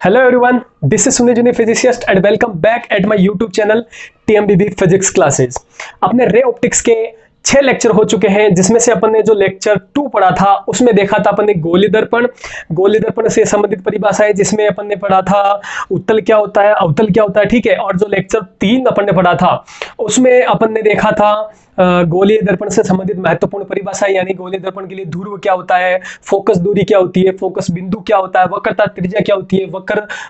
Hello everyone, this is Sunil Juni physicist and welcome back at my YouTube channel TMBB Physics Classes। अपने ray optics के 6 lecture हो चुके हैं, जिसमें से अपन ने जो लेक्चर 2 पढ़ा था उसमें देखा था अपन ने गोली दर्पण से संबंधित परिभाषाएं, जिसमें अपन ने पढ़ा था उत्तल क्या होता है, अवतल क्या होता है, ठीक है। और जो लेक्चर 3 अपन ने पढ़ा था उसमें अपन ने देखा था गोलीय दर्पण से संबंधित महत्वपूर्ण परिभाषा, यानी गोलीय दर्पण के लिए ध्रुव क्या होता है, फोकस दूरी क्या होती है, फोकस बिंदु क्या होता है, वक्रता त्रिज्या क्या होती है,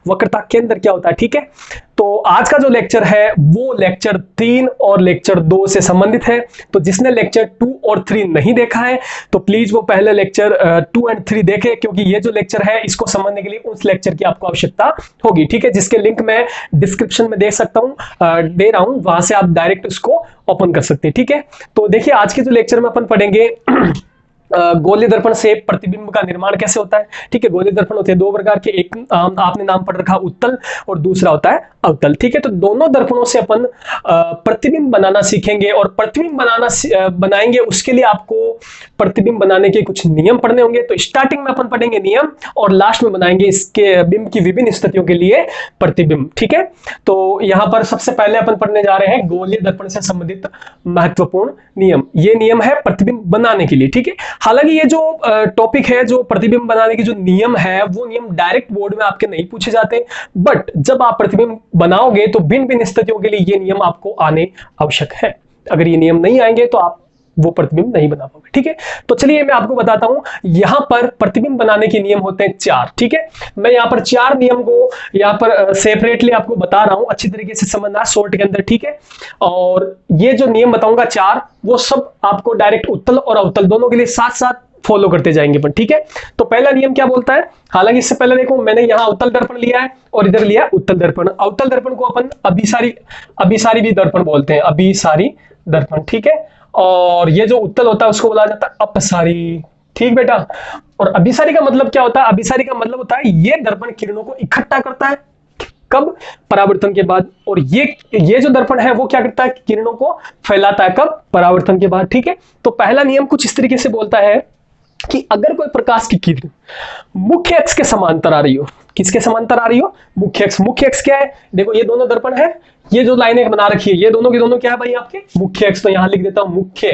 वक्रता केंद्र क्या होता है, ठीक है। तो आज का जो लेक्चर है वो लेक्चर 3 और लेक्चर 2 से संबंधित है। तो जिसने लेक्चर 2 और 3 नहीं देखा है तो प्लीज वो पहले लेक्चर 2 एंड 3 देखे, क्योंकि ये जो लेक्चर है इसको समझने के लिए उस लेक्चर की आपको आवश्यकता होगी, ठीक है। जिसके लिंक मैं डिस्क्रिप्शन में दे रहा हूं, वहां से आप डायरेक्ट उसको ओपन कर सकते हैं, ठीक है। तो देखिए आज के जो लेक्चर में अपन पढ़ेंगे गोलीय दर्पण से प्रतिबिंब का निर्माण कैसे होता है, ठीक है। गोलीय दर्पण होते हैं 2 प्रकार के, एक आपने नाम पढ़ रखा उत्तल और दूसरा होता है अवतल, ठीक है। तो दोनों दर्पणों से अपन प्रतिबिंब बनाना सीखेंगे, और प्रतिबिंब बनाएंगे उसके लिए आपको प्रतिबिंब बनाने के कुछ नियम पढ़ने होंगे। तो स्टार्टिंग में अपन पढ़ेंगे नियम और लास्ट में बनाएंगे इसके बिंब की विभिन्न स्थितियों के लिए प्रतिबिंब, ठीक है। तो यहां पर सबसे पहले अपन पढ़ने जा रहे हैं गोलीय दर्पण से संबंधित महत्वपूर्ण नियम। ये नियम है प्रतिबिंब बनाने के लिए, ठीक है। हालांकि ये जो टॉपिक है, जो प्रतिबिंब बनाने के जो नियम है, वो नियम डायरेक्ट बोर्ड में आपके नहीं पूछे जाते, बट जब आप प्रतिबिंब बनाओगे तो भिन्न भिन्न स्थितियों के लिए ये नियम आपको आने आवश्यक है। अगर ये नियम नहीं आएंगे तो आप वो प्रतिबिंब नहीं बना पाओगे, ठीक है। तो चलिए मैं आपको बताता हूं, यहां पर प्रतिबिंब बनाने के नियम होते हैं 4, ठीक है। मैं यहां पर 4 नियम को यहां पर सेपरेटली आपको बता रहा हूं, अच्छी तरीके से समझना शॉर्ट के अंदर, ठीक है। और ये जो नियम बताऊंगा 4, वो सब आपको डायरेक्ट उत्तल और अवतल दोनों के लिए साथ साथ फॉलो करते जाएंगे अपन, ठीक है। तो पहला नियम क्या बोलता है, हालांकि इससे पहले देखो मैंने यहां अवतल दर्पण लिया है और इधर लिया उत्तल दर्पण। अवतल दर्पण को अपन अभिसारी भी दर्पण बोलते हैं, अभिसारी दर्पण, ठीक है। और ये जो उत्तल होता है उसको बोला जाता है अपसारी, ठीक बेटा। और अभिसारी का मतलब क्या होता है, अभिसारी का मतलब होता है ये दर्पण किरणों को इकट्ठा करता है, कब, परावर्तन के बाद। और ये जो दर्पण है वो क्या करता है, किरणों को फैलाता है, कब, परावर्तन के बाद, ठीक है। तो पहला नियम कुछ इस तरीके से बोलता है कि अगर कोई प्रकाश की किरण मुख्य अक्ष के समांतर आ रही हो, किसके समांतर आ रही हो, मुख्य अक्ष क्या है, देखो ये दोनों दर्पण है, ये जो लाइनें बना रखी है ये दोनों की दोनों क्या है भाई, आपके मुख्य अक्ष। तो यहां लिख देता हूं मुख्य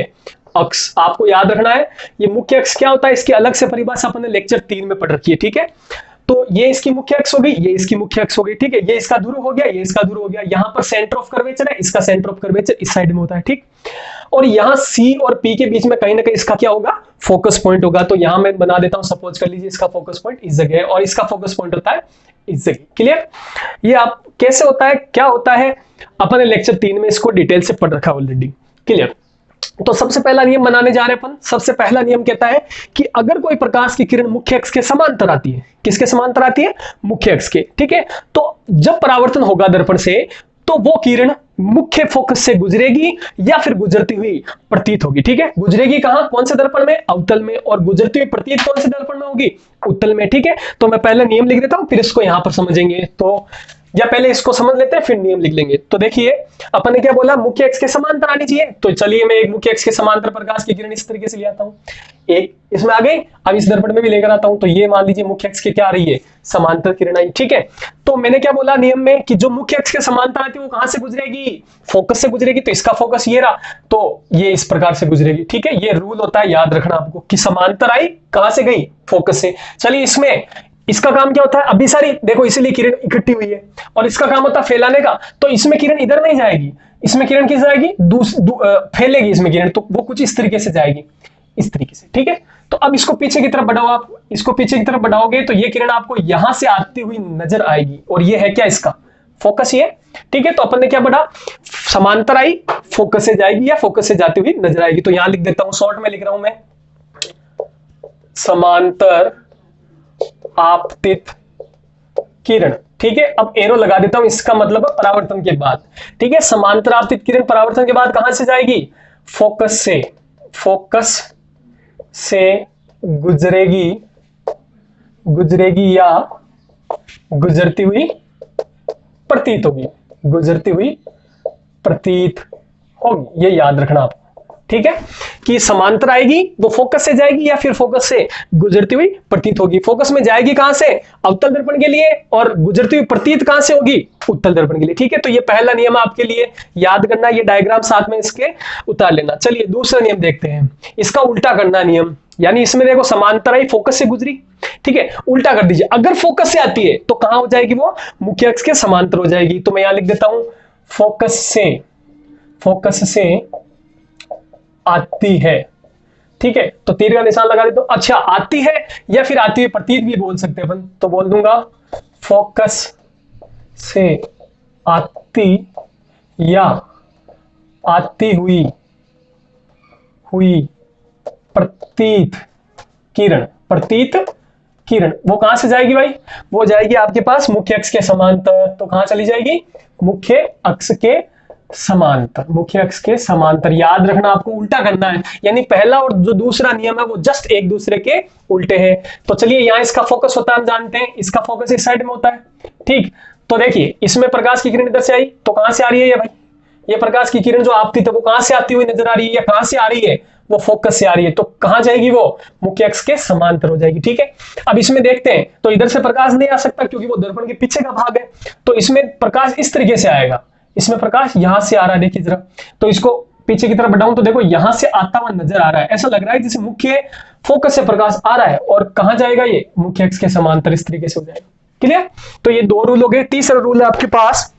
अक्ष, आपको याद रखना है ये मुख्य अक्ष क्या होता है, इसकी अलग से परिभाषा अपन ने लेक्चर 3 में पढ़ रखी है, ठीक है। तो ये इसकी मुख्य अक्ष हो गई, ये इसकी मुख्य अक्ष हो गई, ठीक है। ये इसका ध्रुव हो गया, ये इसका ध्रुव हो गया। यहां पर सेंटर ऑफ कर्वेचर है, इसका सेंटर ऑफ कर्वेचर इस साइड में होता है, ठीक। और यहां सी और पी के बीच में कहीं ना कहीं इसका क्या होगा, फोकस पॉइंट होगा। तो यहां मैं बना देता हूं, सपोज कर लीजिए इसका फोकस पॉइंट इस जगह है और इसका फोकस पॉइंट होता है इस जगह, क्लियर। ये आप कैसे होता है, क्या होता है, अपन ने लेक्चर 3 में इसको डिटेल से पढ़ रखा ऑलरेडी, क्लियर। तो सबसे पहला नियम बनाने जा रहे हैं अपन। सबसे पहला नियम कहता है कि अगर कोई प्रकाश की किरण मुख्य अक्ष के समांतर आती है, किसके समांतर आती है, मुख्य अक्ष के, ठीक है। तो जब परावर्तन होगा दर्पण से तो वो किरण मुख्य फोकस से गुजरेगी या फिर गुजरती हुई प्रतीत होगी, ठीक है। गुजरेगी कहां, कौन से दर्पण में, अवतल में, और गुजरती हुई प्रतीत कौन से दर्पण में होगी, उत्तल में, ठीक है। तो मैं पहले नियम लिख देता हूं, फिर इसको यहां पर समझेंगे। तो या पहले इसको समझ लेते हैं फिर नियम लिख लेंगे। तो देखिए अपन ने क्या बोला, मुख्य अक्ष के समांतर आनी चाहिए। तो चलिए मैं एक मुख्य अक्ष के समांतर प्रकाश की किरण इस तरीके से ले आता हूं, एक इसमें आ गई, अब इस दर्पण में भी लेकर आता हूं। तो ये मान लीजिए मुख्य अक्ष के क्या आ रही है, समांतर किरण आई, ठीक है। तो मैंने क्या बोला नियम में कि जो मुख्य अक्ष के समांतर आती है वो कहां से गुजरेगी, फोकस से गुजरेगी। तो इसका फोकस ये रहा, तो ये इस प्रकार से गुजरेगी, ठीक है। ये रूल होता है, याद रखना आपको, कि समांतर आई कहां से गई, फोकस से। चलिए इसमें इसका काम क्या होता है, अभिसारी, देखो इसीलिए किरण इकट्ठी हुई है, और इसका काम होता है फैलाने का। तो इसमें किरण इधर नहीं जाएगी, इसमें किरण किस जाएगी, फैलेगी इसमें किरण, तो वो कुछ इस तरीके से जाएगी, इस तरीके से, ठीक है। तो अब इसको पीछे की तरफ बढ़ाओ, आप इसको पीछे की तरफ बढ़ाओगे तो ये किरण आपको यहां से आती हुई नजर आएगी, और ये है क्या, इसका फोकस, ये, ठीक है। तो अपन ने क्या पढ़ा, समांतर आई, फोकस से जाएगी या फोकस से जाती हुई नजर आएगी। तो यहां लिख देता हूं, शॉर्ट में लिख रहा हूं मैं, समांतर आपतित किरण, ठीक है। अब एरो लगा देता हूं, इसका मतलब है परावर्तन के बाद, ठीक है। समांतर आपतित किरण परावर्तन के बाद कहां से जाएगी, फोकस से गुजरेगी या गुजरती हुई प्रतीत होगी, ये याद रखना आप, ठीक है, कि समांतर आएगी वो फोकस से जाएगी या फिर फोकस से गुजरती हुई प्रतीत होगी। फोकस में जाएगी कहां से, अवतल दर्पण के लिए, और गुजरती हुई प्रतीत कहां से होगी, उत्तल दर्पण के लिए। ठीक है, तो ये पहला नियम आपके लिए याद करना, ये डायग्राम साथ में इसके उतार लेना। चलिए दूसरा नियम देखते हैं, इसका उल्टा करना नियम, यानी इसमें देखो समांतर आई, फोकस से गुजरी, ठीक है, उल्टा कर दीजिए। अगर फोकस से आती है तो कहां हो जाएगी वो, मुख्य अक्ष के समांतर हो जाएगी। तो मैं यहां लिख देता हूं फोकस से आती है, ठीक है, तो तीर का निशान लगा देता हूं। अच्छा, आती है या फिर आती हुई प्रतीत भी बोल सकते हैं अपन, तो बोल दूंगा फोकस से आती या आती हुई प्रतीत किरण, वो कहां से जाएगी भाई, वो जाएगी आपके पास मुख्य अक्ष के समांतर। तो कहां चली जाएगी, मुख्य अक्ष के समांतर। याद रखना, आपको उल्टा करना है, यानी पहला और जो दूसरा नियम है वो जस्ट एक दूसरे के उल्टे हैं। तो चलिए, यहां इसका फोकस होता है, हम जानते हैं इसका फोकस इस साइड में होता है, ठीक। तो देखिए, इसमें प्रकाश की किरण इधर से आई, तो कहां से आ रही है ये भाई, ये प्रकाश की किरण जो आपतित है वो कहां से आती हुई नजर आ रही है, या कहां से आ रही है, वो फोकस से आ रही है। तो कहां जाएगी वो, मुख्य अक्ष के समांतर हो जाएगी, ठीक है। अब इसमें देखते हैं, तो इधर से प्रकाश नहीं आ सकता क्योंकि वो दर्पण के पीछे का भाग है, तो इसमें प्रकाश इस तरीके से आएगा, इसमें प्रकाश यहां से आ रहा है, देखिए जरा, तो इसको पीछे की तरफ बढ़ाऊं तो देखो यहां से आता हुआ नजर आ रहा है, ऐसा लग रहा है जैसे मुख्य फोकस से प्रकाश आ रहा है, और कहां जाएगा ये, मुख्य अक्ष के समांतर, इस तरीके से हो जाएगा। क्लियर, तो ये दो रूल हो गए। तीसरा रूल है आपके पास,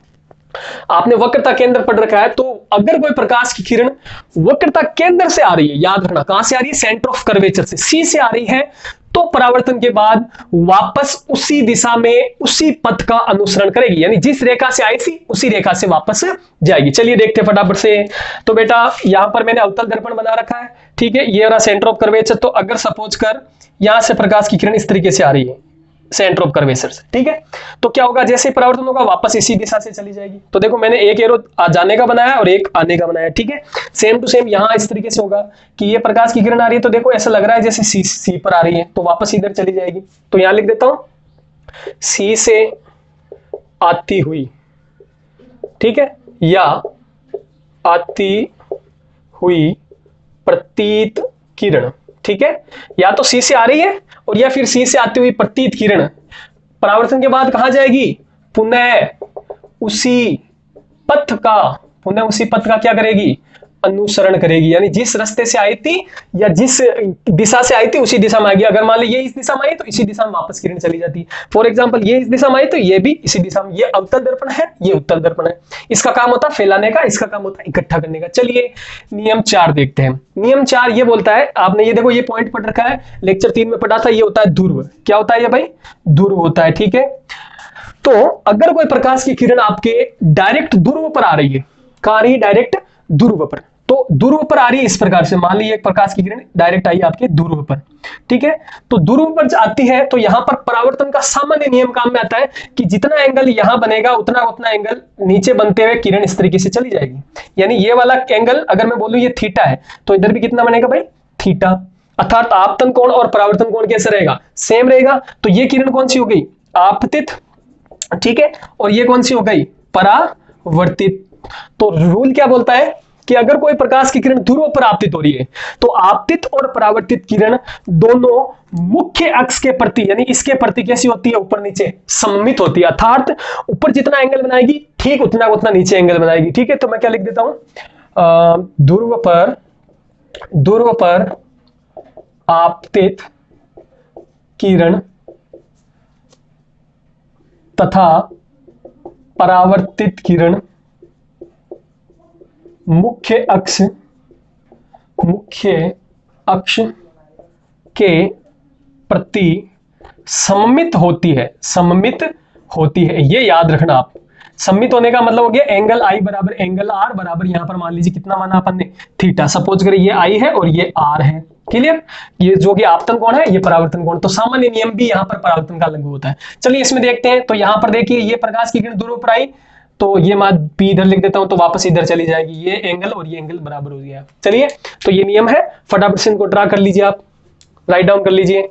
आपने वक्रता केंद्र पढ़ रखा है, तो अगर कोई प्रकाश की किरण वक्रता केंद्र से आ रही है, याद रखना कहां से आ रही है, सेंटर ऑफ कर्वेचर से, सी से आ रही है, तो परावर्तन के बाद वापस उसी दिशा में उसी पथ का अनुसरण करेगी, यानी जिस रेखा से आई थी उसी रेखा से वापस जाएगी। चलिए देखते हैं फटाफट से। तो बेटा यहां पर मैंने अवतल दर्पण बना रखा है, ठीक है, ये रहा सेंटर ऑफ कर्वेचर। तो अगर सपोज कर यहां से प्रकाश की किरण इस तरीके से आ रही है सेंटर ऑफ कर्वेचर से, ठीक है, तो क्या होगा, जैसे परिवर्तन होगा वापस इसी दिशा से चली जाएगी। तो देखो मैंने एक एरो जाने का बनाया और एक आने का बनाया, ठीक है, सेम टू सेम यहां इस तरीके से होगा कि ये प्रकाश की किरण आ रही है, तो देखो ऐसा लग रहा है जैसे सी पर आ रही है, तो वापस इधर चली जाएगी। तो यहां लिख देता हूं सी से आती हुई, ठीक है, या आती हुई प्रतीत किरण, ठीक है, या तो सी से आ रही है और या फिर सी से आती हुई प्रतीत किरण परावर्तन के बाद कहां जाएगी, पुनः उसी पथ का क्या करेगी, अनुसरण करेगी, यानी जिस रास्ते से आई थी या जिस दिशा से आई थी उसी दिशा में आएगी। अगर मान ली ये इस दिशा में आई तो इसी दिशा में वापस किरण चली जाती। फॉर एग्जांपल ये इस दिशा में आई तो ये भी इसी दिशा में, ये अवतल दर्पण है, ये उत्तल दर्पण है, इसका काम होता है फैलाने का, इसका काम होता है इकट्ठा करने का। चलिए नियम 4 देखते हैं। नियम 4 ये बोलता है, आपने ये देखो ये पॉइंट पढ़ रखा है, लेक्चर 3 में पढ़ा था, ये होता है ध्रुव। क्या होता है ये भाई, ध्रुव होता है, ठीक है। तो अगर कोई प्रकाश की किरण आपके डायरेक्ट ध्रुव पर आ रही है, कहां आ रही है, डायरेक्ट ध्रुव पर, तो ध्रुव पर आ रही है इस प्रकार से, मान लीजिए एक प्रकाश की किरण डायरेक्ट आई आपके ध्रुव पर, ठीक है, तो ध्रुव पर आती है तो यहां पर परावर्तन का सामान्य नियम काम में आता है कि जितना एंगल यहां बनेगा उतना एंगल नीचे बनते हुए किरण इस तरीके से चली जाएगी। यानी ये वाला एंगल अगर मैं बोलूं ये थीटा है तो इधर भी कितना बनेगा भाई, थीटा, अर्थात आपतन कोण और परावर्तन कोण कैसे रहेगा, सेम रहेगा। तो ये किरण कौन सी हो गई, आपतित, ठीक है, और ये कौन सी हो गई, परावर्तित। तो रूल क्या बोलता है कि अगर कोई प्रकाश की किरण ध्रुव पर आपतित हो रही है तो आपतित और परावर्तित किरण दोनों मुख्य अक्ष के प्रति, यानी इसके प्रति कैसी होती है, ऊपर नीचे सममित होती है, अर्थात ऊपर जितना एंगल बनाएगी ठीक उतना नीचे एंगल बनाएगी, ठीक है। तो मैं क्या लिख देता हूं, ध्रुव पर आपतित किरण तथा परावर्तित किरण मुख्य अक्ष के प्रति सममित होती है, ये याद रखना आप। सममित होने का मतलब हो गया एंगल आई बराबर एंगल आर बराबर, यहां पर मान लीजिए कितना माना अपन ने, थीटा। सपोज करें ये आई है और ये आर है, क्लियर, ये जो कि आपतन कोण है, ये परावर्तन कोण। तो सामान्य नियम भी यहां पर परावर्तन का लागू होता है। चलिए इसमें देखते हैं। तो यहां पर देखिए ये प्रकाश की किरण ध्रुव पर आई तो ये मान पी इधर लिख देता हूं तो वापस इधर चली जाएगी, ये एंगल और ये एंगल बराबर हो गया। चलिए तो ये नियम है, फटाफट से इनको ड्रा कर लीजिए, आप राइट डाउन कर लीजिए।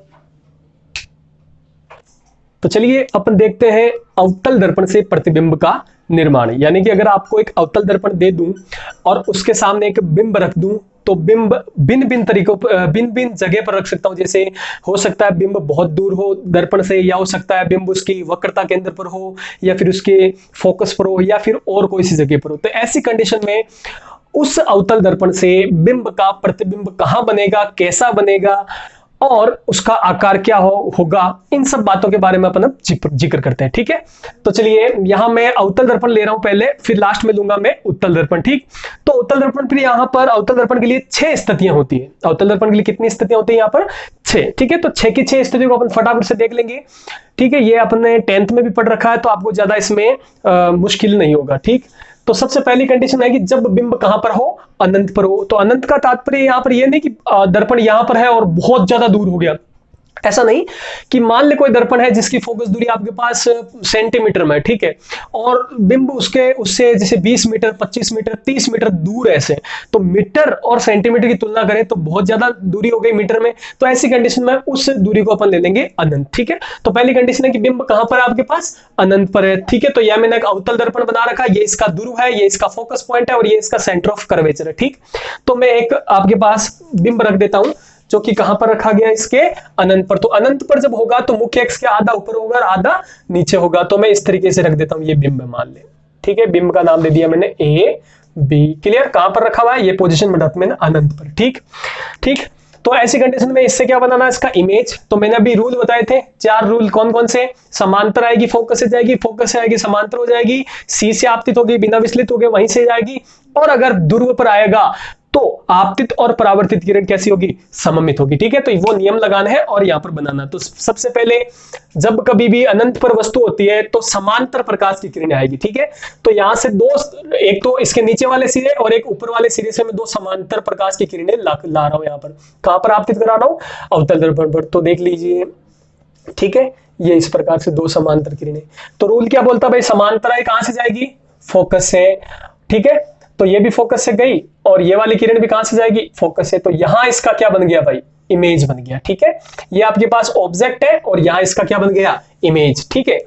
तो चलिए अपन देखते हैं अवतल दर्पण से प्रतिबिंब का निर्माण। यानी कि अगर आपको एक अवतल दर्पण दे दूं और उसके सामने एक बिंब रख दूं तो बिंब भिन्न भिन्न तरीकों भिन्न भिन्न जगह पर रख सकता हूं। जैसे हो सकता है बिंब बहुत दूर हो दर्पण से, या हो सकता है बिंब उसकी वक्रता केंद्र पर हो, या फिर उसके फोकस पर हो, या फिर और कोई सी जगह पर हो। तो ऐसी कंडीशन में उस अवतल दर्पण से बिंब का प्रतिबिंब कहां बनेगा, कैसा बनेगा, और उसका आकार क्या होगा, इन सब बातों के बारे में अपन अब जिक्र करते हैं। ठीक है, तो चलिए यहां मैं अवतल दर्पण ले रहा हूं पहले, फिर लास्ट में लूंगा मैं उत्तल दर्पण। ठीक, तो उत्तल दर्पण, फिर यहां पर अवतल दर्पण के लिए 6 स्थितियां होती है। अवतल दर्पण के लिए कितनी स्थितियां होती है यहाँ पर? 6। ठीक है, तो 6 की 6 स्थितियों को अपन फटाफट से देख लेंगे। ठीक है, ये अपने 10th में भी पढ़ रखा है, तो आपको ज्यादा इसमें मुश्किल नहीं होगा। ठीक, तो सबसे पहली कंडीशन है कि जब बिंब कहां पर हो, अनंत पर हो। तो अनंत का तात्पर्य यहां पर यह नहीं कि दर्पण यहां पर है और बहुत ज्यादा दूर हो गया, ऐसा नहीं। कि मान ले कोई दर्पण है जिसकी फोकस दूरी आपके पास सेंटीमीटर में, ठीक है, और बिंब उससे जैसे 20 मीटर, 25 मीटर, 30 मीटर दूर है ऐसे, तो मीटर और सेंटीमीटर की तुलना करें तो बहुत ज्यादा दूरी हो गई मीटर में। तो ऐसी कंडीशन में उस दूरी को अपन ले लेंगे अनंत। ठीक है, तो पहली कंडीशन है कि बिंब कहां पर है आपके पास? अनंत पर है। ठीक है, तो यह मैंने एक अवतल दर्पण बना रखा है, ये इसका ध्रुव है, ये इसका फोकस पॉइंट है, और ये इसका सेंटर ऑफ कर्वेचर है। ठीक, तो मैं एक आपके पास बिंब रख देता हूं जो कि कहां पर रखा गया, इसके अनंत पर। तो अनंत पर जब होगा तो मुख्य अक्ष के आधा ऊपर होगा और आधा नीचे होगा। तो मैं इस तरीके से रख देता हूं, ये बिंब मान ले। ठीक है, बिंब का नाम दे दिया मैंने ए बी। क्लियर? कहां पर रखा हुआ है? ये पोजीशन बता मैंने अनंत पर। ठीक ठीक, तो ऐसी कंडीशन में इससे क्या बनाना है, इसका इमेज। तो मैंने अभी रूल बताए थे, 4 रूल। कौन कौन से? समांतर आएगी, फोकस से जाएगी, फोकस से आएगी समांतर हो जाएगी, सी से आपतित होगी, बिना विचलित हो गए वहीं से जाएगी, और अगर ध्रुव पर आएगा तो आपतित और परावर्तित किरण कैसी होगी? सममित होगी। ठीक है, तो वो नियम लगाना है और यहां पर बनाना। तो सबसे पहले जब कभी भी अनंत पर वस्तु होती है तो समांतर प्रकाश की किरण आएगी। ठीक है, तो यहां से दो, एक तो इसके नीचे वाले सिरे और एक ऊपर वाले सिरे से मैं 2 समांतर प्रकाश की किरणें ला रहा हूं। यहां पर कहां पर आपतित करा रहा हूं? अवतल दर्पण पर। तो देख लीजिए, ठीक है, ये इस प्रकार से 2 समांतर किरणें। तो रूल क्या बोलता है भाई? समांतर आई कहां से जाएगी? फोकस से। ठीक है, तो ये भी फोकस से गई, और ये वाली किरण भी कहां से जाएगी? फोकस से। तो यहां इसका क्या बन गया भाई? इमेज बन गया। ठीक है, ये आपके पास ऑब्जेक्ट है और यहां इसका क्या बन गया? इमेज। ठीक है,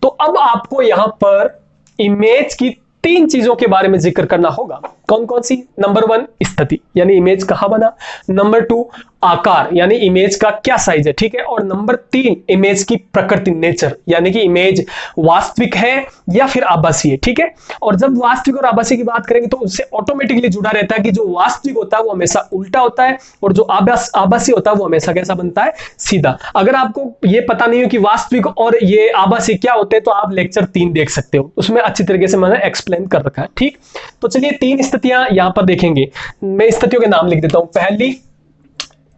तो अब आपको यहां पर इमेज की 3 चीजों के बारे में जिक्र करना होगा। कौन कौन सी? नंबर 1 स्थिति, यानी इमेज कहां बना। नंबर 2 आकार, यानी इमेज का क्या साइज है। ठीक है, और नंबर 3 इमेज की प्रकृति, नेचर, यानी कि इमेज वास्तविक है या फिर आभासी है। ठीक है, और जब वास्तविक और आभासी की बात करेंगे तो उससे ऑटोमेटिकली जुड़ा रहता है कि जो वास्तविक होता है वो हमेशा उल्टा होता है, और जो आभासी होता है वो हमेशा कैसा बनता है? सीधा। अगर आपको ये पता नहीं हो कि वास्तविक और ये आभासी क्या होते हैं तो आप लेक्चर 3 देख सकते हो, उसमें अच्छी तरीके से मैंने एक्सप्लेन कर रखा है। ठीक, तो चलिए 3 स्थितियां यहां पर देखेंगे। मैं स्थितियों के नाम लिख देता हूं। पहली,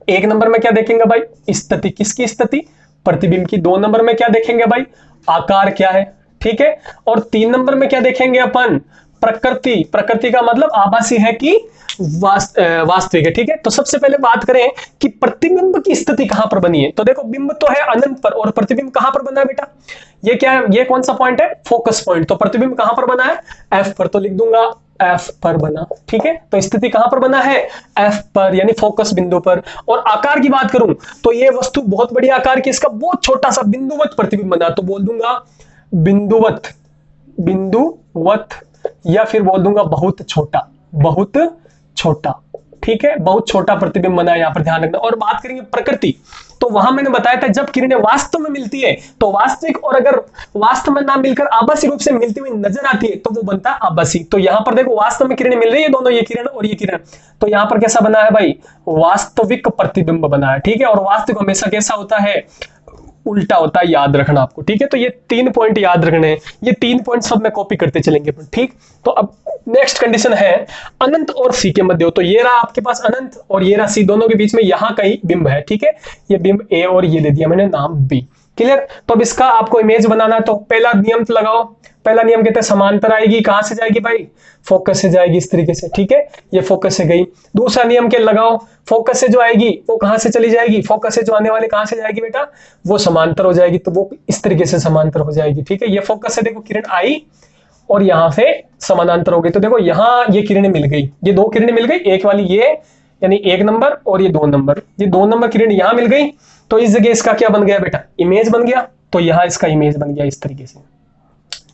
1 नंबर में क्या देखेंगे भाई? स्थिति। किसकी स्थिति? प्रतिबिंब की। 2 नंबर में क्या देखेंगे भाई? आकार क्या है। ठीक है, और 3 नंबर में क्या देखेंगे अपन? प्रकृति। प्रकृति का मतलब आभासी है कि वास्तविक है। ठीक है, तो सबसे पहले बात करें कि प्रतिबिंब की स्थिति कहां पर बनी है। तो देखो, बिंब तो है अनंत पर, और प्रतिबिंब कहां पर बना है बेटा? ये क्या है? ये कौन सा पॉइंट है? Focus point. तो प्रतिबिंब कहां पर बना है? एफ पर। तो लिख दूंगा एफ पर बना। ठीक है, तो स्थिति कहां पर बना है? एफ पर, यानी फोकस बिंदु पर। और आकार की बात करूं तो ये वस्तु बहुत बड़ी आकार की, इसका बहुत छोटा सा बिंदुवत प्रतिबिंब बना। तो बोल दूंगा बिंदुवत, बिंदुवत, या फिर बोल दूंगा बहुत छोटा, बहुत छोटा। ठीक है, बहुत छोटा प्रतिबिंब बना है, यहां पर ध्यान रखना। और बात करेंगे प्रकृति, तो वहां मैंने बताया था जब किरणें वास्तव में मिलती है तो वास्तविक, और अगर वास्तव में ना मिलकर आभासी रूप से मिलती हुई नजर आती है तो वो बनता है आभासी। तो यहां पर देखो, वास्तव में किरणें मिल रही है दोनों, ये किरण और ये किरण, तो यहां पर कैसा बना है भाई? वास्तविक प्रतिबिंब बना है। ठीक है, और वास्तविक हमेशा कैसा होता है? उल्टा होता है, याद रखना आपको। ठीक है, तो ये 3 पॉइंट याद रखने हैं। ये 3 पॉइंट सब में कॉपी करते चलेंगे। ठीक, तो अब नेक्स्ट कंडीशन है अनंत और सी के मध्य हो। तो ये रहा आपके पास अनंत, और ये रहा सी, दोनों के बीच में यहां कहीं बिंब है। ठीक है, ये बिंब ए और ये दे दिया मैंने नाम बी। क्लियर? तो अब इसका आपको इमेज बनाना है, तो पहला नियम तो लगाओ। पहला नियम कहते हैं समांतर आएगी, कहां से जाएगी भाई? फोकस से जाएगी, इस तरीके से। ठीक है, ये फोकस से गई। दूसरा नियम क्या लगाओ? फोकस से जो आएगी वो कहां से चली जाएगी? फोकस से जो आने वाले कहां से जाएगी बेटा? वो समांतर हो जाएगी, तो वो इस तरीके से समांतर हो जाएगी। ठीक है, ये फोकस से देखो किरण आई और यहां से समानांतर हो गई। तो देखो यहां ये किरणें मिल गई, ये 2 किरणें मिल गई, एक वाली ये, यानी 1 नंबर, और ये 2 नंबर, ये 2 नंबर किरण यहां मिल गई। तो इस जगह इसका क्या बन गया बेटा? इमेज बन गया। तो यहां इसका इमेज बन गया इस तरीके से।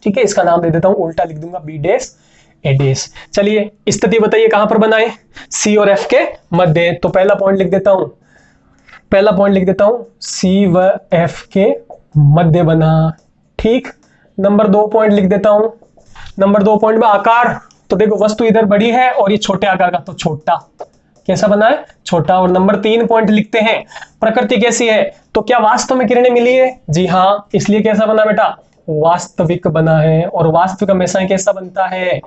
ठीक है, इसका नाम दे देता हूं, उल्टा लिख दूंगा बी डैश ए डैश। चलिए स्थिति बताइए कहां पर बना है, सी और एफ के मध्य। तो पहला पॉइंट लिख देता हूं, सी व एफ के मध्य बना। ठीक, नंबर 2 पॉइंट लिख देता हूं। नंबर 2 पॉइंट में आकार, तो देखो वस्तु इधर बड़ी है और ये छोटे आकार का, तो छोटा। कैसा बना है, छोटा। और नंबर 3 पॉइंट लिखते हैं, प्रकृति कैसी है, तो क्या वास्तव में किरणें मिली है, जी हाँ, इसलिए कैसा बना बेटा, वास्तविक बना है। और वास्तविक हमेशा कैसा बनता है,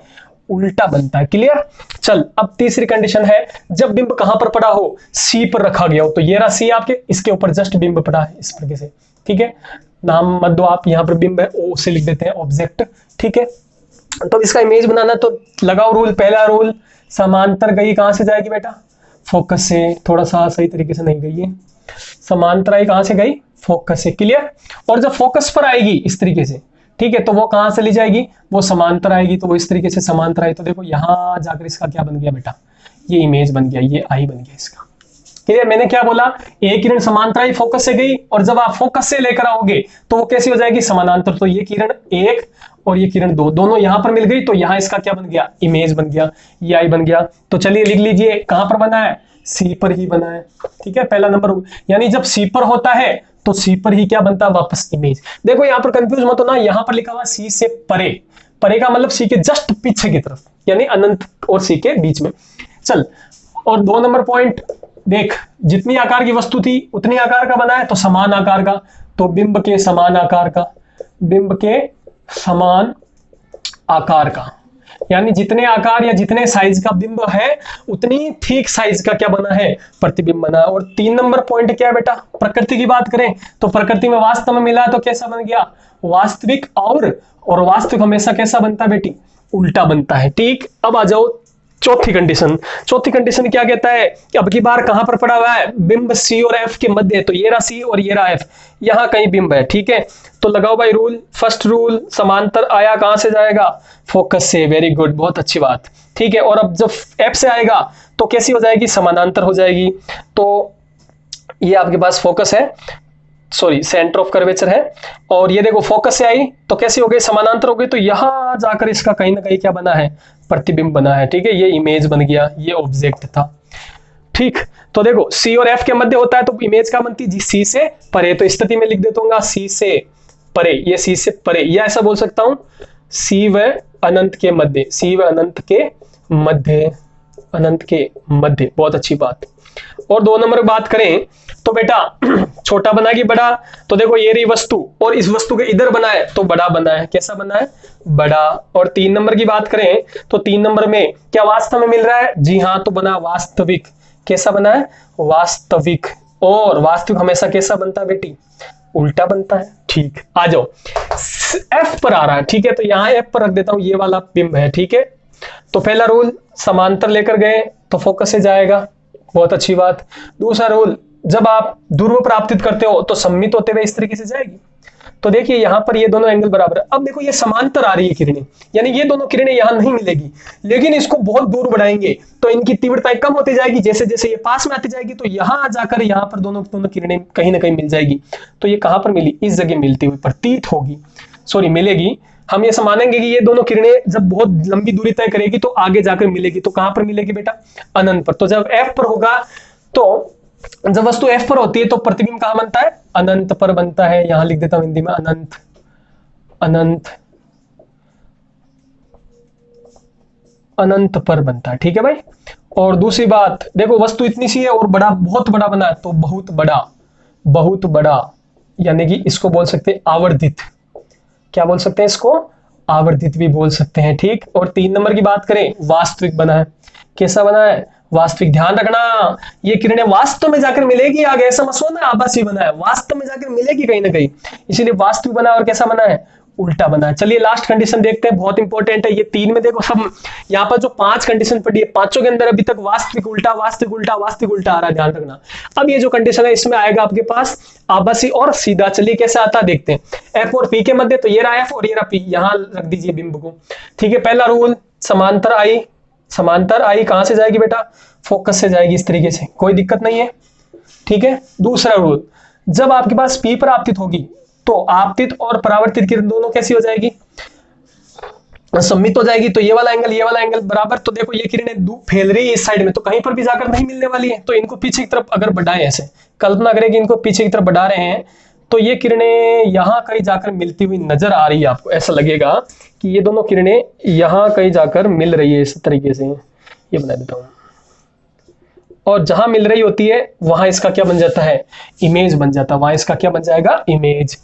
उल्टा बनता है। क्लियर। चल अब तीसरी कंडीशन है, जब बिंब कहां पर पड़ा हो, सी पर रखा गया हो। तो ये रहा सी आपके, इसके ऊपर जस्ट बिंब पड़ा है इस प्रकार से। ठीक है, नाम मत दो आप, यहां पर बिंब है, ओ से लिख देते हैं, ऑब्जेक्ट। ठीक है, तो इसका इमेज बनाना, तो लगाओ रूल। पहला रूल, समांतर गई कहां से जाएगी बेटा, फोकस से। थोड़ा सा सही तरीके से नहीं गई है, समांतर आई कहां से गई, फोकस से। क्लियर। और जब फोकस पर आएगी इस तरीके से, ठीक है, तो वो कहां से ली जाएगी, वो समांतर आएगी। तो वो इस तरीके से समांतर आई, तो देखो यहां जाकर इसका क्या बन गया बेटा, ये इमेज बन गया, ये आई बन गया इसका। क्लियर। मैंने क्या बोला, एक किरण समांतर आई, फोकस से गई, और जब आप फोकस से लेकर आओगे तो वो कैसी हो जाएगी, समानांतर। तो ये किरण 1 और ये किरण 2 दोनों यहां पर मिल गई, तो यहां इसका क्या बन गया, इमेज बन गया, ये आई बन गया। तो चलिए लिख लीजिए, कहां पर बना है, सी पर ही बना है। ठीक है, पहला नंबर। यानी जब सी पर होता है तो सी पर ही क्या बनता है, वापस इमेज। देखो यहां पर कंफ्यूज मत होना, यहां पर लिखा हुआ सी से परे, परे का मतलब सी के जस्ट पीछे की तरफ, यानी अनंत और सी के बीच में। चल, और 2 नंबर पॉइंट देख, जितनी आकार की वस्तु थी उतनी आकार का बना है, तो समान आकार का। तो बिंब के समान आकार का, बिंब के समान आकार का, यानी जितने आकार या जितने साइज का बिंब है उतनी ठीक साइज का क्या बना है, प्रतिबिंब बना है। और 3 नंबर पॉइंट क्या है बेटा, प्रकृति की बात करें तो प्रकृति में वास्तव में मिला तो कैसा बन गया, वास्तविक। और वास्तविक हमेशा कैसा बनता है बेटी, उल्टा बनता है। ठीक, अब आ जाओ चौथी कंडीशन। चौथी कंडीशन क्या कहता है, कि अब की बार कहां पर पड़ा हुआ है, बिंब सी और एफ के मध्य। तो ये रहा सी और ये रहा एफ, यहां कहीं बिंब है। ठीक है, तो लगाओ भाई रूल। फर्स्ट रूल, समांतर आया कहां से जाएगा, फोकस से। वेरी गुड, बहुत अच्छी बात। ठीक है, और अब जब एफ से आएगा तो कैसी हो जाएगी, समानांतर हो जाएगी। तो ये आपके पास फोकस है, सॉरी सेंटर ऑफ कर्वेचर है, और ये देखो फोकस से आई तो कैसी हो गई, समानांतर हो गई। तो यहां जाकर इसका कहीं ना कहीं क्या बना है, प्रतिबिंब बना है। ठीक है, ये इमेज बन गया, ये ऑब्जेक्ट था। ठीक, तो देखो सी और एफ के मध्य होता है तो इमेज क्या बनती है, सी से परे। तो स्थिति में लिख देता हूँ सी से परे, ये सी से परे, या ऐसा बोल सकता हूं सी व अनंत के मध्य, सी व अनंत के मध्य, अनंत के मध्य। बहुत अच्छी बात। और 2 नंबर बात करें तो बेटा छोटा बना कि बड़ा, तो देखो ये रही वस्तु और इस वस्तु के इधर बना है तो बड़ा बना है। कैसा बना है, बड़ा। और 3 नंबर की बात करें तो 3 नंबर में क्या वास्तव में मिल रहा है, जी हाँ, तो बना वास्तविक। कैसा बना है, वास्तविक। और वास्तविक हमेशा कैसा बनता है बेटी, उल्टा बनता है। ठीक, आ जाओ एफ पर आ रहा है। ठीक है, तो यहां एफ पर रख देता हूं, ये वाला बिंब है। ठीक है, तो पहला रूल, समांतर लेकर गए तो फोकस से जाएगा, बहुत अच्छी बात। दूसरा रूल, जब आप ध्रुव प्राप्तित करते हो तो सम्मित होते हुए इस तरीके से जाएगी। तो देखिए यहां पर ये दोनों एंगल बराबर है। अब देखो ये समांतर आ रही है किरणें, यानी ये दोनों किरणें यहां नहीं मिलेगी, लेकिन इसको बहुत दूर बढ़ाएंगे तो इनकी तीव्रता कम होती जाएगी। जैसे जैसे ये पास में आती जाएगी तो यहां जाकर यहां पर दोनों किरणें कहीं ना कहीं मिल जाएगी। तो ये कहां पर मिली, इस जगह मिलती हुई प्रतीत होगी, सॉरी मिलेगी। हम ये मानेंगे कि ये दोनों किरणें जब बहुत लंबी दूरी तय करेगी तो आगे जाकर मिलेगी। तो कहां पर मिलेगी बेटा, अनंत पर। तो जब एफ पर होगा, तो जब वस्तु एफ पर होती है तो प्रतिबिंब कहां बनता है, अनंत पर बनता है। यहां लिख देता हूं हिंदी में, अनंत, अनंत, अनंत पर बनता है। ठीक है भाई। और दूसरी बात देखो, वस्तु इतनी सी है और बड़ा, बहुत बड़ा बना है, तो बहुत बड़ा, बहुत बड़ा, यानी कि इसको बोल सकते हैं आवर्धित। क्या बोल सकते हैं इसको, आवर्धित भी बोल सकते हैं। ठीक, और 3 नंबर की बात करें, वास्तविक बना है। कैसा बना है, वास्तविक। ध्यान रखना ये किरणें वास्तव में जाकर मिलेगी, आगे ऐसा मत सोचना आभासी बना है, वास्तव में जाकर मिलेगी कहीं ना कहीं, इसीलिए वास्तविक बना है। और कैसा बना है, उल्टा बना है। चलिए लास्ट कंडीशन देखते हैं, बहुत इंपॉर्टेंट है ये 3 में। देखो सब यहाँ पर जो 5 कंडीशन पड़ी है, पांचों के अंदर अभी तक वास्तविक उल्टा, वास्तविक उल्टा, वास्तविक उल्टा आ रहा है, ध्यान रखना। अब ये जो कंडीशन है इसमें आएगा आपके पास आभासी और सीधा। चलिए कैसे आता है देखते हैं। एफ और पी के मध्य, तो ये रहा एफ और ये रहा पी, यहां रख दीजिए बिंब को। ठीक है, पहला रूल, समांतर आई, समांतर आई कहां से जाएगी बेटा, फोकस से जाएगी, इस तरीके से, कोई दिक्कत नहीं है। ठीक है, दूसरा रूल, जब आपके पास पी पर आपतित होगी तो आपतित और परावर्तित किरण दोनों कैसी हो जाएगी, सम्मित हो जाएगी, तो ये वाला एंगल बराबर। तो देखो ये किरणें फैल रही है इस साइड में, तो कहीं पर भी जाकर नहीं मिलने वाली है। तो इनको पीछे की तरफ अगर बढ़ाएं, ऐसे कल्पना करें कि इनको पीछे की तरफ बढ़ा रहे हैं, तो ये किरणें यहाँ कहीं जाकर मिलती हुई नजर आ रही है। आपको ऐसा लगेगा कि ये दोनों किरणें यहाँ कहीं जाकर मिल रही है इस तरीके से। ये बना देता हूँ, और जहां मिल रही होती है वहां इसका क्या बन जाता है, इमेज बन जाता है। वहां इसका क्या बन जाएगा, इमेज।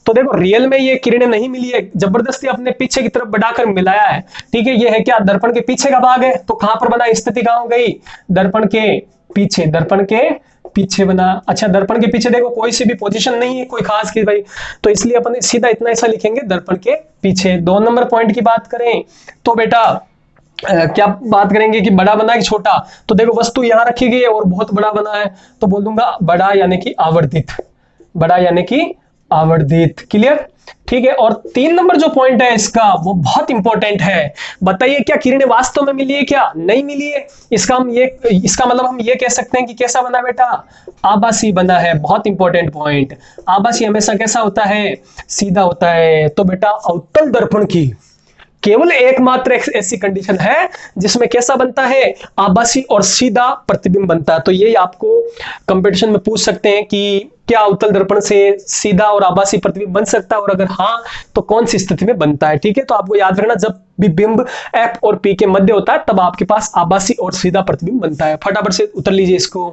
तो देखो रियल में ये किरणें नहीं मिली है, जबरदस्ती अपने पीछे की तरफ बढ़ाकर मिलाया है। ठीक है, ये है क्या, दर्पण के पीछे का भाग है। तो कहां पर बना, स्थिति कहां हो गई, दर्पण के पीछे, दर्पण के पीछे बना। अच्छा, दर्पण के पीछे देखो कोई सी भी पोजीशन नहीं है कोई खास की भाई, तो इसलिए अपन सीधा इतना ऐसा लिखेंगे, दर्पण के पीछे। 2 नंबर पॉइंट की बात करें तो बेटा क्या बात करेंगे कि बड़ा बना है कि छोटा। तो देखो वस्तु यहां रखी गई है और बहुत बड़ा बना है, तो बोल दूंगा बड़ा यानी कि आवर्धित, बड़ा यानी कि आवर्धित। क्लियर, ठीक है। और 3 नंबर जो पॉइंट है इसका वो बहुत इंपॉर्टेंट है। बताइए क्या किरणें वास्तव में मिली है, क्या नहीं मिली है। इसका मतलब हम ये कह सकते हैं कि कैसा बना बेटा, आभासी बना है। बहुत इंपॉर्टेंट पॉइंट, आभासी हमेशा कैसा होता है, सीधा होता है। तो बेटा अवतल दर्पण की केवल एकमात्र ऐसी कंडीशन है जिसमें कैसा बनता है, आभासी और सीधा प्रतिबिंब बनता है। तो ये आपको कंपटीशन में पूछ सकते हैं कि क्या अवतल दर्पण से सीधा और आभासी प्रतिबिंब बन सकता है, और अगर हाँ तो कौन सी स्थिति में बनता है। ठीक है, तो आपको याद रखना, जब भी बिंब एफ और पी के मध्य होता है तब आपके पास आभासी और सीधा प्रतिबिंब बनता है। फटाफट से उतर लीजिए इसको।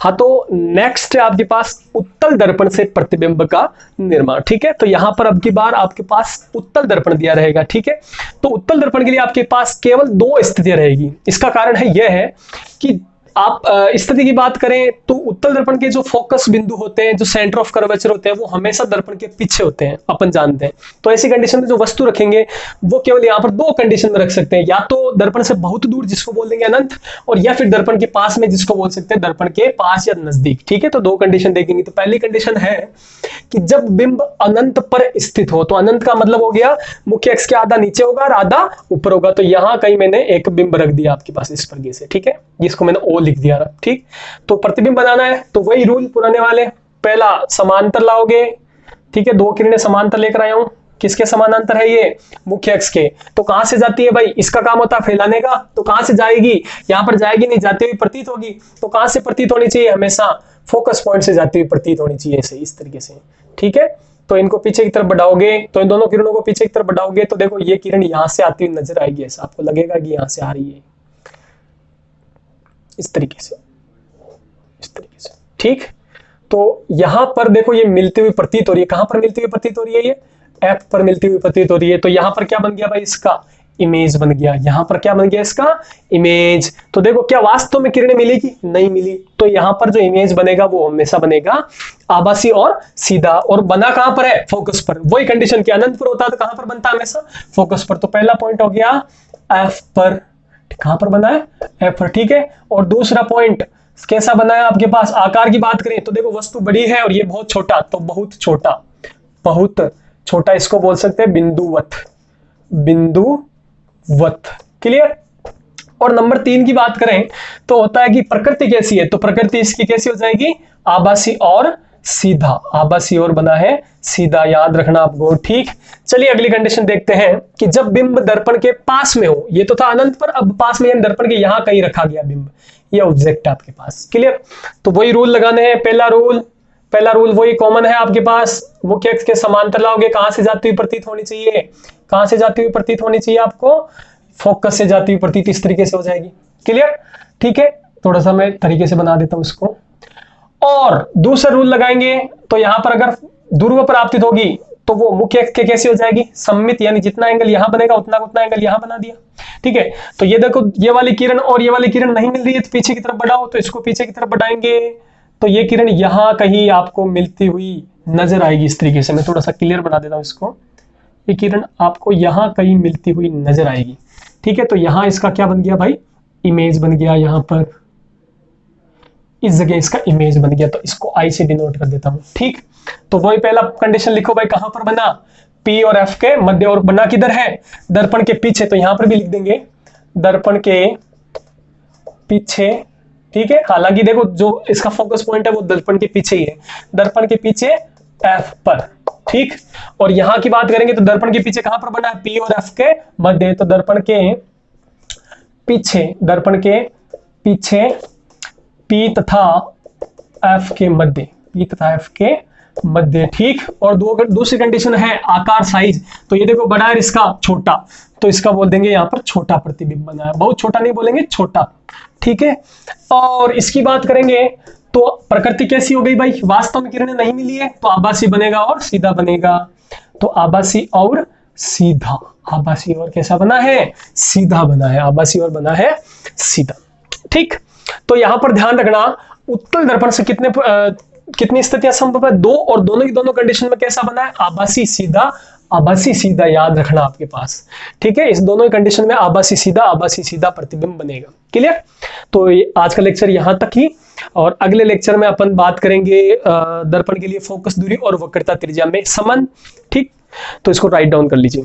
हाँ, तो नेक्स्ट है आपके पास उत्तल दर्पण से प्रतिबिंब का निर्माण। ठीक है, तो यहां पर अब की बार आपके पास उत्तल दर्पण दिया रहेगा। ठीक है, तो उत्तल दर्पण के लिए आपके पास केवल 2 स्थितियां रहेगी। इसका कारण है यह है कि आप स्थिति की बात करें तो उत्तल दर्पण के जो फोकस बिंदु होते हैं, जो सेंटर ऑफ कर्वेचर होते हैं, वो हमेशा दर्पण के पीछे होते हैं, अपन जानते हैं। तो ऐसी कंडीशन में जो वस्तु रखेंगे वो केवल यहाँ पर 2 कंडीशन में रख सकते हैं, या तो दर्पण से बहुत दूर जिसको बोल देंगे अनंत, और या फिर दर्पण के पास में जिसको बोल सकते हैं दर्पण के पास या नजदीक। ठीक है, तो 2 कंडीशन देखेंगे। तो पहली कंडीशन है कि जब बिंब अनंत पर स्थित हो, तो अनंत का मतलब हो गया मुख्य अक्ष के आधा नीचे होगा और आधा ऊपर होगा। तो यहां कहीं मैंने एक बिंब रख दिया आपके पास इस प्रकार से। ठीक है, जिसको मैंने ओ लिख दिया। ठीक, तो प्रतिबिंब बनाना है तो वही रूल पुराने वाले, पहला समांतर लाओगे। ठीक है, 2 किरणें समांतर लेकर आया हूं, किसके समानांतर है ये, मुख्य अक्ष के। तो कहां से जाती है भाई, इसका काम होता है फैलाने का, तो कहां से जाएगी, यहां पर जाएगी नहीं, जाती हुई प्रतीत होगी। तो कहां से प्रतीत होनी चाहिए, हमेशा फोकस पॉइंट से जाती हुई प्रतीत होनी चाहिए, ऐसे इस तरीके से। ठीक है, तो इनको पीछे की तरफ बढ़ाओगे, तो इन दोनों किरणों को पीछे की तरफ बढ़ाओगे, तो देखो ये किरण यहां से आती हुई नजर आएगी, ऐसा आपको लगेगा कि यहां से आ रही है, इस तरीके से, इस तरीके से। ठीक, तो यहां पर देखो ये मिलती हुई प्रतीत हो रही है। कहां पर मिलती हुई प्रतीत हो रही है, ये एफ पर मिलती हुई प्रतीत हो रही है। तो यहां पर क्या बन गया भाई, इसका इमेज बन गया। यहां पर क्या बन गया, इसका इमेज। तो देखो क्या वास्तव में किरणें मिलेगी, नहीं मिली। तो यहां पर जो इमेज बनेगा वो हमेशा बनेगा आभासी और सीधा, और बना कहां पर है, फोकस पर। वही कंडीशन की अनंत पर होता है तो कहां पर बनता है, हमेशा फोकस पर। तो पहला पॉइंट हो गया एफ पर, कहां पर बना है, एफ पर। ठीक है, और दूसरा पॉइंट कैसा बना है आपके पास, आकार की बात करें तो देखो वस्तु बड़ी है और ये बहुत छोटा, तो बहुत छोटा, बहुत छोटा, इसको बोल सकते हैं बिंदुवत, बिंदुवत। क्लियर। और नंबर 3 की बात करें तो होता है कि प्रकृति कैसी है, तो प्रकृति इसकी कैसी हो जाएगी, आभासी और सीधा, आभासी और बना है सीधा, याद रखना आपको। ठीक, चलिए अगली कंडीशन देखते हैं कि जब बिंब दर्पण के पास में हो, ये तो था अनंत पर, अब पास में दर्पण के यहां कहीं रखा गया बिंब, ये ऑब्जेक्ट आपके पास। क्लियर, तो वही रूल लगाने हैं। पहला रूल वही कॉमन है आपके पास, मुख्य अक्ष के समांतर लाओगे, कहां से जाती हुई प्रतीत होनी चाहिए, कहां से जाती हुई प्रतीत होनी चाहिए आपको, फोकस से जाती हुई प्रतीत, इस तरीके से हो जाएगी। क्लियर, ठीक है, थोड़ा सा मैं तरीके से बना देता हूं इसको। और दूसरा रूल लगाएंगे तो यहां पर अगर ध्रुव पर आपतित होगी तो वो मुख्य अक्ष के कैसी हो जाएगी, सममित, यानी जितना एंगल यहां बनेगा उतना एंगल यहां बना दिया। ठीक है, तो ये देखो ये वाली किरण और ये वाली किरण नहीं मिल रही है तो पीछे की तरफ बढ़ाओ, तो इसको पीछे की तरफ बढ़ाएंगे तो ये किरण यहां कहीं आपको मिलती हुई नजर आएगी, इस तरीके से। मैं थोड़ा सा क्लियर बना देता हूं इसको, ये किरण आपको यहां कहीं मिलती हुई नजर आएगी। ठीक है, तो यहां इसका क्या बन गया भाई, इमेज बन गया, यहां पर इस जगह इसका इमेज बन गया, तो इसको आई से डिनोट कर देता हूं। ठीक, तो वही पहला कंडीशन लिखो भाई, कहां पर बना, पी और एफ के मध्य, और बना किधर है, दर्पण के पीछे, तो यहां पर भी लिख देंगे दर्पण के पीछे। ठीक है, हालांकि देखो जो इसका फोकस पॉइंट है वो दर्पण के पीछे ही है, दर्पण के पीछे एफ पर। ठीक। और यहां की बात करेंगे तो दर्पण के पीछे कहां पर बना है, P और F के मध्य। तो दर्पण के पीछे P तथा F के मध्य, P तथा F के मध्य, ठीक। और दूसरी कंडीशन है आकार, साइज। तो ये देखो बड़ा है इसका छोटा, तो इसका बोल देंगे यहां पर छोटा प्रतिबिंब बना है, बहुत छोटा नहीं बोलेंगे, छोटा, ठीक है। और इसकी बात करेंगे तो प्रकृति कैसी हो गई भाई, वास्तव में किरणें नहीं मिली है तो आभासी बनेगा और सीधा बनेगा। तो आभासी और सीधा, आभासी और कैसा बना है, सीधा बना है, आभासी और बना है सीधा, ठीक। तो यहां पर ध्यान रखना उत्तल दर्पण से कितनी स्थितियां संभव है, दो, और दोनों की दोनों कंडीशन में कैसा बना है, आभासी सीधा, आभासी सीधा, याद रखना आपके पास, ठीक है। इस दोनों कंडीशन में आभासी सीधा प्रतिबिंब बनेगा। क्लियर। तो आज का लेक्चर यहां तक ही, और अगले लेक्चर में अपन बात करेंगे दर्पण के लिए फोकस दूरी और वक्रता त्रिज्या में संबंध, ठीक। तो इसको राइट डाउन कर लीजिए।